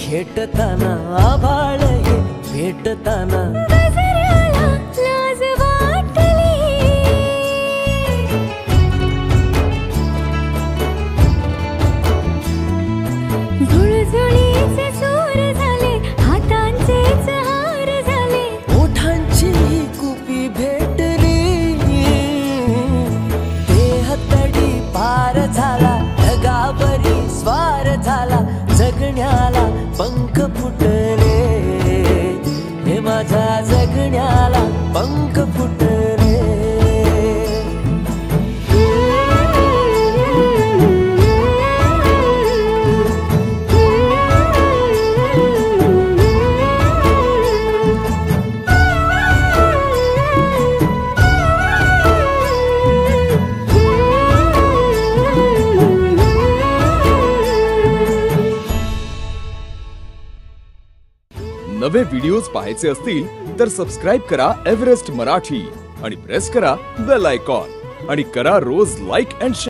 खेटताना आभाळ हे भेटताना गजराला लाज वाटली झुळझुळीचे सूर झाले हातांचेच हार झाले ओठांची कुपी भेटली देह तडी पार झाला ढगावरी स्वार झाला जगण्याला पंख फुटले हे माझ्या जगण्याला पंख फुटले नवे व्हिडिओज पाहायचे असतील तर सबस्क्राइब करा एव्हरेस्ट मराठी आणि प्रेस करा बेल आयकॉन आणि करा रोज लाईक अँड शेअर।